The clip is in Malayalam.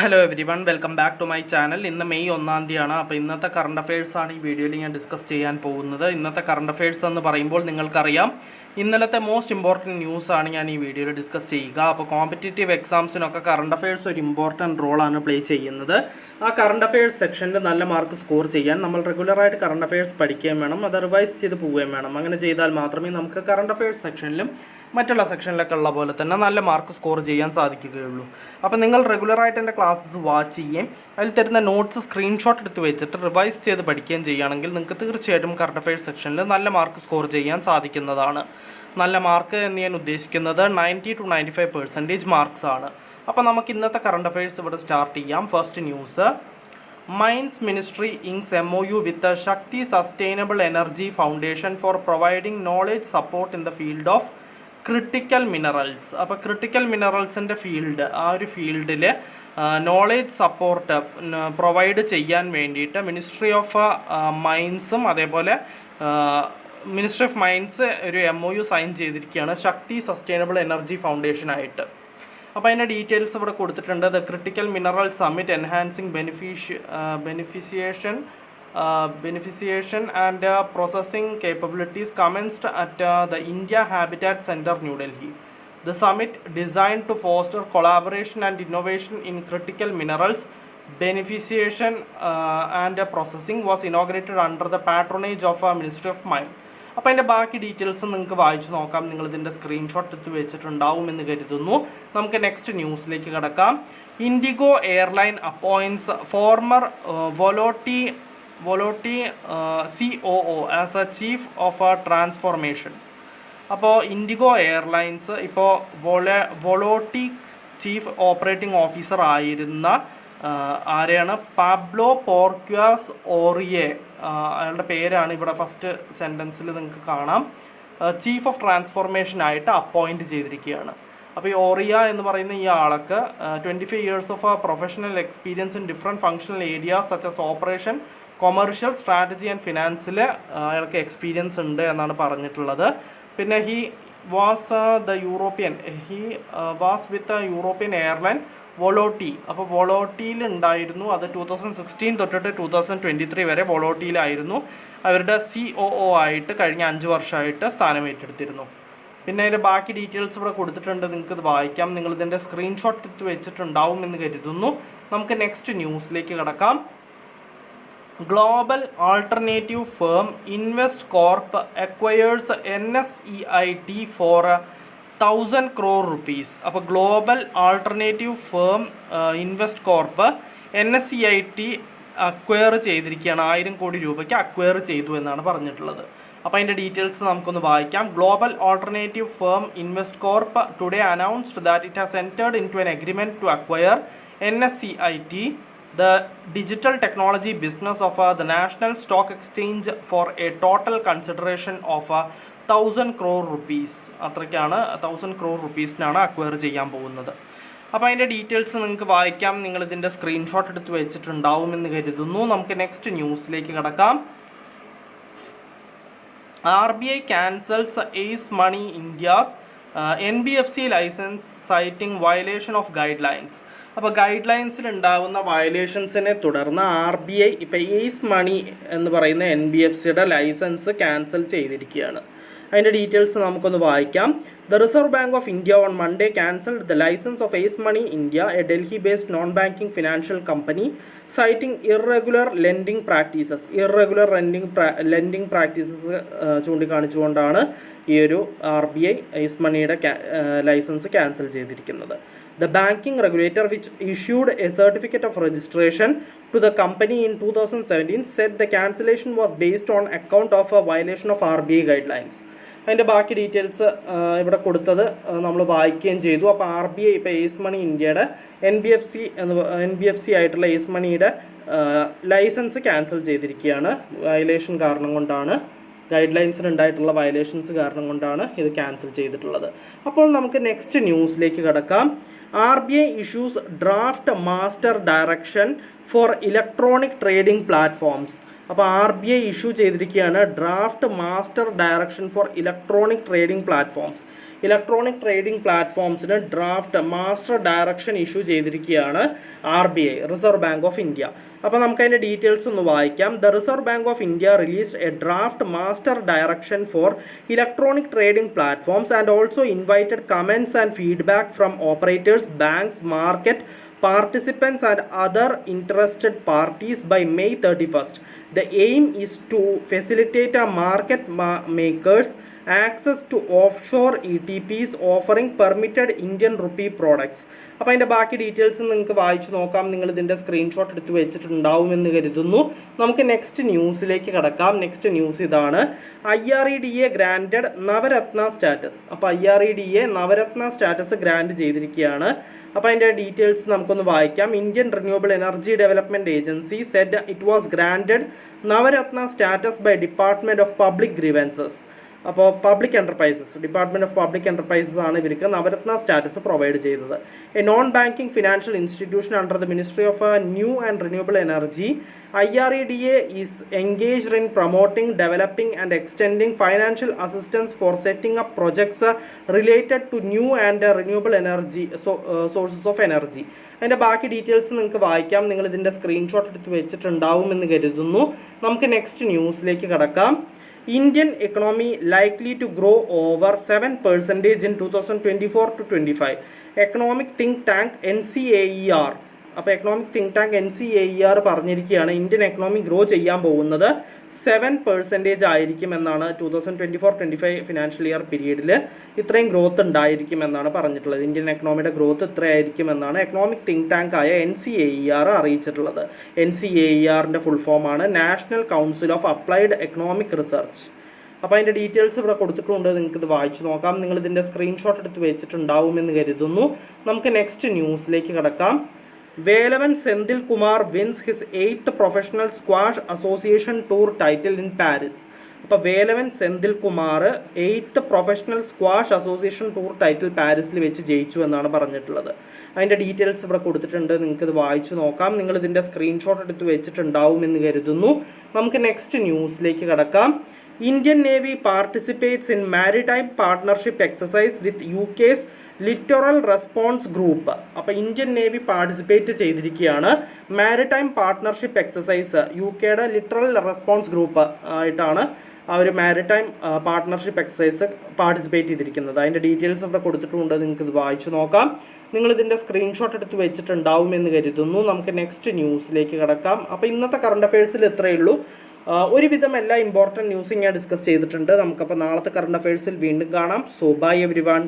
Hello everyone, welcome back to my channel. ഇന്ന് മെയ് 1-ാം തീയതിയാണ്. അപ്പോൾ ഇന്നത്തെ കറണ്ട് അഫയേഴ്സാണ് ഈ വീഡിയോയിൽ ഞാൻ ഡിസ്കസ് ചെയ്യാൻ പോകുന്നത്. ഇന്നത്തെ കറണ്ട് അഫയേഴ്സ് എന്ന് പറയുമ്പോൾ നിങ്ങൾക്കറിയാം, ഇന്നലത്തെ മോസ്റ്റ് ഇമ്പോർട്ടൻറ്റ് ന്യൂസാണ് ഞാൻ ഈ വീഡിയോയിൽ ഡിസ്കസ് ചെയ്യുക. അപ്പോൾ കോമ്പറ്റേറ്റീവ് എക്സാംസിനൊക്കെ കറണ്ട് അഫയേഴ്സ് ഒരു ഇമ്പോർട്ടൻറ്റ് റോളാണ് പ്ലേ ചെയ്യുന്നത്. ആ കറണ്ട് അഫയേഴ്സ് സെക്ഷനിൽ നല്ല മാർക്ക് സ്കോർ ചെയ്യാൻ നമ്മൾ റെഗുലറായിട്ട് കറണ്ട് അഫയേഴ്സ് പഠിക്കുകയും വേണം, അത് റിവൈസ് ചെയ്ത് പോവുകയും വേണം. അങ്ങനെ ചെയ്താൽ മാത്രമേ നമുക്ക് കറണ്ട് അഫയേഴ്സ് സെക്ഷനിലും മറ്റുള്ള സെക്ഷനിലൊക്കെ ഉള്ള പോലെ തന്നെ നല്ല മാർക്ക് സ്കോർ ചെയ്യാൻ സാധിക്കുകയുള്ളൂ. അപ്പോൾ നിങ്ങൾ റെഗുലറായിട്ട് എൻ്റെ ക്ലാസ്സസ് വാച്ച് ചെയ്യുകയും അതിൽ തരുന്ന നോട്ട്സ് സ്ക്രീൻഷോട്ട് എടുത്ത് വെച്ചിട്ട് റിവൈസ് ചെയ്ത് പഠിക്കുകയും ചെയ്യുകയാണെങ്കിൽ നിങ്ങൾക്ക് തീർച്ചയായിട്ടും കറണ്ട് അഫയേഴ്സ് സെക്ഷനിൽ നല്ല മാർക്ക് സ്കോർ ചെയ്യാൻ സാധിക്കുന്നതാണ്. നല്ല മാർക്ക് എന്ന് ഞാൻ ഉദ്ദേശിക്കുന്നത് 90 to 95% മാർക്സ് ആണ്. അപ്പോൾ നമുക്ക് ഇന്നത്തെ കറണ്ട് അഫയേഴ്സ് ഇവിടെ സ്റ്റാർട്ട് ചെയ്യാം. First news: mines ministry inks MOU with Shakti sustainable energy foundation for providing knowledge support in the field of critical minerals. അപ്പോൾ ക്രിട്ടിക്കൽ മിനറൽസിൻ്റെ ഫീൽഡ്, ആ ഒരു ഫീൽഡിൽ നോളേജ് സപ്പോർട്ട് പ്രൊവൈഡ് ചെയ്യാൻ വേണ്ടിയിട്ട് മിനിസ്ട്രി ഓഫ് മൈൻസും അതേപോലെ മിനിസ്ട്രി ഓഫ് മൈൻസ് ഒരു MOU സൈൻ ചെയ്തിരിക്കുകയാണ് ശക്തി സസ്റ്റൈനബിൾ എനർജി ഫൗണ്ടേഷനായിട്ട്. അപ്പോൾ അതിൻ്റെ ഡീറ്റെയിൽസ് ഇവിടെ കൊടുത്തിട്ടുണ്ട്. The critical mineral summit enhancing beneficiation and processing capabilities commenced at the India Habitat Center, New Delhi. The summit, designed to foster collaboration and innovation in critical minerals beneficiation and processing, was inaugurated under the patronage of Ministry of Mine. അപ്പോൾ അതിൻ്റെ ബാക്കി ഡീറ്റെയിൽസ് നിങ്ങൾക്ക് വായിച്ച് നോക്കാം. നിങ്ങളിതിൻ്റെ സ്ക്രീൻഷോട്ട് എടുത്ത് വെച്ചിട്ടുണ്ടാവുമെന്ന് കരുതുന്നു. നമുക്ക് നെക്സ്റ്റ് ന്യൂസിലേക്ക് കിടക്കാം. IndiGo airline appoints former Volotea COO as a chief of transformation. അപ്പോൾ ഇൻഡിഗോ എയർലൈൻസ് ഇപ്പോൾ വൊലോട്ടി ചീഫ് ഓപ്പറേറ്റിംഗ് ഓഫീസർ ആയിരുന്ന ആരെയാണ്? പാബ്ലോ പോർക്വാസ് ഓറിയെ, അയാളുടെ പേരാണ് ഇവിടെ ഫസ്റ്റ് സെൻറ്റൻസിൽ നിങ്ങൾക്ക് കാണാം. ചീഫ് ഓഫ് ട്രാൻസ്ഫോർമേഷനായിട്ട് അപ്പോയിൻറ്റ് ചെയ്തിരിക്കുകയാണ്. അപ്പോൾ ഈ ഓറിയ എന്ന് പറയുന്ന ഈ ആൾക്ക് 25 years of professional experience in different functional areas such as operation, commercial, strategy and ഫിനാൻസിൽ അയാൾക്ക് എക്സ്പീരിയൻസ് ഉണ്ട് എന്നാണ് പറഞ്ഞിട്ടുള്ളത്. പിന്നെ he was with European airline Volotea. അപ്പോൾ വൊലോട്ടിയിൽ ഉണ്ടായിരുന്നു. അത് 2016 തൊട്ടിട്ട് 2023 വരെ വൊലോട്ടിയിലായിരുന്നു. അവരുടെ COO ആയിട്ട് കഴിഞ്ഞ 5 വർഷമായിട്ട് സ്ഥാനം ഏറ്റെടുത്തിരുന്നു. പിന്നെ അതിൻ്റെ ബാക്കി ഡീറ്റെയിൽസ് ഇവിടെ കൊടുത്തിട്ടുണ്ട്, നിങ്ങൾക്കിത് വായിക്കാം. നിങ്ങളിതിൻ്റെ സ്ക്രീൻഷോട്ട് എടുത്ത് വെച്ചിട്ടുണ്ടാവും എന്ന് കരുതുന്നു. നമുക്ക് നെക്സ്റ്റ് ന്യൂസിലേക്ക് കിടക്കാം. Global alternative firm invest corp acquires NSEIT for 1000 crore rupees. അപ്പോൾ global alternative firm invest corp NSEIT acquire ചെയ്തിരിക്കുകയാണ്. 1000 കോടി രൂപയ്ക്ക് അക്വയർ ചെയ്തു എന്നാണ് പറഞ്ഞിട്ടുള്ളത്. അപ്പോൾ അതിൻ്റെ ഡീറ്റെയിൽസ് നമുക്കൊന്ന് വായിക്കാം. Global alternative firm invest corp today announced that it has entered into an agreement to acquire NSEIT, the digital technology business of the National Stock Exchange, for a total consideration of 1000 crore rupees. അത്രയ്ക്കാണ് 1000 crore rupeesനാണ് അക്വയർ ചെയ്യാൻ പോകുന്നത്. അപ്പോൾ അതിൻ്റെ ഡീറ്റെയിൽസ് നിങ്ങൾക്ക് വായിക്കാം. നിങ്ങളിതിൻ്റെ സ്ക്രീൻഷോട്ട് എടുത്ത് വെച്ചിട്ടുണ്ടാവുമെന്ന് കരുതുന്നു. നമുക്ക് നെക്സ്റ്റ് ന്യൂസിലേക്ക് കിടക്കാം. RBI cancels Ace Money India's NBFC license citing violation of guidelines. അപ്പോൾ ഗൈഡ് ലൈൻസിൽ ഉണ്ടാകുന്ന വയലേഷൻസിനെ തുടർന്ന് RBI ഇപ്പോൾ എയ്സ് മണി എന്ന് പറയുന്ന NBFCയുടെ ലൈസൻസ് ക്യാൻസൽ ചെയ്തിരിക്കുകയാണ്. അതിൻ്റെ ഡീറ്റെയിൽസ് നമുക്കൊന്ന് വായിക്കാം. The Reserve Bank of India on Monday cancelled the license of Ace Money India, a Delhi-based non-banking financial company, citing irregular lending practices. lending practices ചൂണ്ടിക്കാണിച്ചുകൊണ്ടാണ് ഈ ഒരു RBI Ace Moneyയുടെ ലൈസൻസ് ക്യാൻസൽ ചെയ്തിരിക്കുന്നത്. The banking regulator, which issued a certificate of registration to the company in 2017, said the cancellation was based on account of a violation of RBI guidelines. അതിൻ്റെ ബാക്കി ഡീറ്റെയിൽസ് ഇവിടെ കൊടുത്തത് നമ്മൾ വായിക്കുകയും ചെയ്തു. അപ്പോൾ RBI ഇപ്പോൾ എയ്സ് മണി ഇന്ത്യയുടെ NBFC ആയിട്ടുള്ള എയ്സ് മണിയുടെ ലൈസൻസ് ക്യാൻസൽ ചെയ്തിരിക്കുകയാണ്. വയലേഷൻ കാരണം കൊണ്ടാണ്, ഗൈഡ് ലൈൻസിനുണ്ടായിട്ടുള്ള വയലേഷൻസ് കാരണം കൊണ്ടാണ് ഇത് ക്യാൻസൽ ചെയ്തിട്ടുള്ളത്. അപ്പോൾ നമുക്ക് നെക്സ്റ്റ് ന്യൂസിലേക്ക് കിടക്കാം. RBI issues draft master direction for electronic trading platforms. അപ്പോൾ RBI ഇഷ്യൂ ചെയ്തിരിക്കുകയാണ് draft master direction for electronic trading platforms. Electronic trading പ്ലാറ്റ്ഫോംസിന് ഡ്രാഫ്റ്റ് മാസ്റ്റർ ഡയറക്ഷൻ ഇഷ്യൂ ചെയ്തിരിക്കുകയാണ് RBI, Reserve Bank of India. അപ്പോൾ നമുക്ക് അതിൻ്റെ ഡീറ്റെയിൽസ് ഒന്ന് വായിക്കാം. The Reserve Bank of India released a draft master direction for electronic trading platforms and also invited comments and feedback from operators, banks, market participants and other interested parties by May 31st. The aim is to facilitate market makers access to offshore ETPs offering permitted Indian rupee products. അപ്പോൾ അതിൻ്റെ ബാക്കി ഡീറ്റെയിൽസ് നിങ്ങൾക്ക് വായിച്ച് നോക്കാം. നിങ്ങൾ ഇതിൻ്റെ സ്ക്രീൻഷോട്ട് എടുത്ത് വെച്ചിട്ടുണ്ടാവുമെന്ന് കരുതുന്നു. നമുക്ക് നെക്സ്റ്റ് ന്യൂസിലേക്ക് കടക്കാം. നെക്സ്റ്റ് ന്യൂസ് ഇതാണ്. IREDA granted Navratna status. അപ്പോൾ IREDA നവരത്ന സ്റ്റാറ്റസ് ഗ്രാൻഡ് ചെയ്തിരിക്കുകയാണ്. അപ്പോൾ അതിൻ്റെ ഡീറ്റെയിൽസ് നമുക്കൊന്ന് വായിക്കാം. Indian Renewable Energy Development Agency said it was granted Navratna status by department of public grievances. അപ്പോൾ public enterprises, department of public enterprises ആണ് ഇവർക്ക് നവരത്ന സ്റ്റാറ്റസ് പ്രൊവൈഡ് ചെയ്തത്. A non banking financial institution under the ministry of new and renewable energy, IREDA is engaged in promoting, developing and extending financial assistance for setting up projects related to new and renewable energy sources of energy. അതിൻ്റെ ബാക്കി ഡീറ്റെയിൽസ് നിങ്ങൾക്ക് വായിക്കാം. നിങ്ങൾ ഇതിൻ്റെ സ്ക്രീൻഷോട്ട് എടുത്ത് വെച്ചിട്ടുണ്ടാവുമെന്ന് കരുതുന്നു. നമുക്ക് നെക്സ്റ്റ് ന്യൂസിലേക്ക് കടക്കാം. Indian economy likely to grow over 7% in 2024 to 25. Economic think tank NCAER. അപ്പോൾ എക്കണോമിക് തിങ്ക് ടാങ്ക് NCAER പറഞ്ഞിരിക്കുകയാണ് ഇന്ത്യൻ എക്കണോമി ഗ്രോ ചെയ്യാൻ പോകുന്നത് 7% ആയിരിക്കുമെന്നാണ്. 2024-25 ഫിനാൻഷ്യൽ ഇയർ പീരീഡിൽ ഇത്രയും ഗ്രോത്ത് ഉണ്ടായിരിക്കുമെന്നാണ് പറഞ്ഞിട്ടുള്ളത്. ഇന്ത്യൻ എക്കണോമിയുടെ ഗ്രോത്ത് ഇത്രയായിരിക്കുമെന്നാണ് എക്കണോമിക് തിങ്ക് ടാങ്ക് ആയ NCAER അറിയിച്ചിട്ടുള്ളത്. NCAERൻ്റെ ഫുൾ ഫോമാണ് National Council of Applied Economic Research. അപ്പോൾ അതിൻ്റെ ഡീറ്റെയിൽസ് ഇവിടെ കൊടുത്തിട്ടുണ്ട്. നിങ്ങൾക്കിത് വായിച്ചു നോക്കാം. നിങ്ങളിതിൻ്റെ സ്ക്രീൻഷോട്ട് എടുത്ത് വെച്ചിട്ടുണ്ടാവുമെന്ന് കരുതുന്നു. നമുക്ക് നെക്സ്റ്റ് ന്യൂസിലേക്ക് കടക്കാം. Velavan Senthil Kumar wins his 8th Professional Squash Association Tour title in Paris. അപ്പോൾ Velavan Senthil Kumar 8th professional squash association tour title പാരീസിൽ വെച്ച് ജയിച്ചു എന്നാണ് പറഞ്ഞിട്ടുള്ളത്. അതിൻ്റെ ഡീറ്റെയിൽസ് ഇവിടെ കൊടുത്തിട്ടുണ്ട്. നിങ്ങൾക്കിത് വായിച്ചു നോക്കാം. നിങ്ങളിതിൻ്റെ സ്ക്രീൻഷോട്ട് എടുത്ത് വെച്ചിട്ടുണ്ടാവുമെന്ന് കരുതുന്നു. നമുക്ക് നെക്സ്റ്റ് ന്യൂസിലേക്ക് കടക്കാം. Indian Navy participates in maritime partnership exercise with UK's littoral response group. അപ്പോൾ ഇന്ത്യൻ നേവി പാർട്ടിസിപ്പേറ്റ് ചെയ്തിരിക്കുകയാണ് മാരിടൈം പാർട്ട്ണർഷിപ്പ് എക്സസൈസ്. UKയുടെ ലിറ്ററൽ റെസ്പോൺസ് ഗ്രൂപ്പ് ആയിട്ടാണ് ആ ഒരു മാരിടൈം പാർട്ട്ണർഷിപ്പ് എക്സസൈസ് പാർട്ടിസിപ്പേറ്റ് ചെയ്തിരിക്കുന്നത്. അതിൻ്റെ ഡീറ്റെയിൽസ് ഇവിടെ കൊടുത്തിട്ടുണ്ട്. നിങ്ങൾക്ക് ഇത് വായിച്ചു നോക്കാം. നിങ്ങളിതിൻ്റെ സ്ക്രീൻഷോട്ട് എടുത്ത് വെച്ചിട്ടുണ്ടാവുമെന്ന് കരുതുന്നു. നമുക്ക് നെക്സ്റ്റ് ന്യൂസിലേക്ക് കടക്കാം. അപ്പോൾ ഇന്നത്തെ കറണ്ട് അഫയേഴ്സിൽ ഇത്രയേ ഉള്ളൂ. ഒരുവിധം എല്ലാ ഇമ്പോർട്ടൻറ്റ് ന്യൂസും ഞാൻ ഡിസ്കസ് ചെയ്തിട്ടുണ്ട്. നമുക്കപ്പോൾ നാളത്തെ കറണ്ട് അഫയേഴ്സിൽ വീണ്ടും കാണാം. So bye everyone.